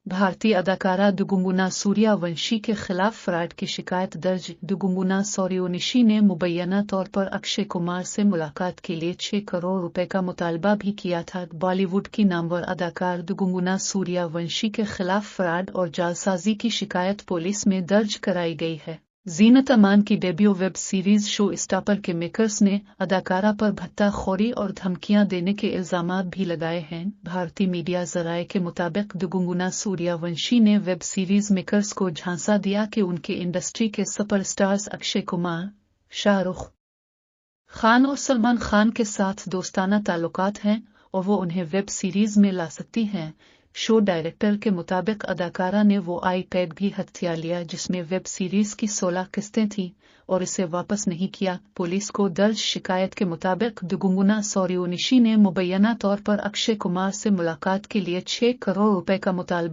भारतीय अदाकारा दुगुंगुना सूर्यवंशी के खिलाफ फ्रॉड की शिकायत दर्ज। दुगुंगुना सूर्यवंशी ने मुबैना तौर पर अक्षय कुमार से मुलाकात के लिए 6 करोड़ रुपए का मुतालबा भी किया था। बॉलीवुड की नामवर अदाकार दुगुंगुना सूर्यवंशी के खिलाफ फ्रॉड और जालसाजी की शिकायत पुलिस में दर्ज कराई गई है। जीनत अमान की debut web series show stopper के मेकर्स ने अदाकारा पर भत्ताखोरी और धमकियां देने के इल्जामात भी लगाए हैं। भारतीय मीडिया ज़राए के मुताबिक दुगुंगुना सूर्यवंशी ने वेब सीरीज मेकर्स को झांसा दिया कि उनके इंडस्ट्री के सुपरस्टार्स अक्षय कुमार, शाहरुख खान और सलमान खान के साथ दोस्ताना ताल्लुकात हैं और वो उन्हें वेब सीरीज में ला सकती हैं। शो डायरेक्टर के मुताबिक अदाकारा ने वो आईपैड भी हथिया लिया जिसमें वेब सीरीज की 16 किस्तें थीं और इसे वापस नहीं किया। पुलिस को दर्ज शिकायत के मुताबिक दुगुंगुना सूर्यवंशी ने मुबैना तौर पर अक्षय कुमार से मुलाकात के लिए 6 करोड़ रुपए का मुतालबा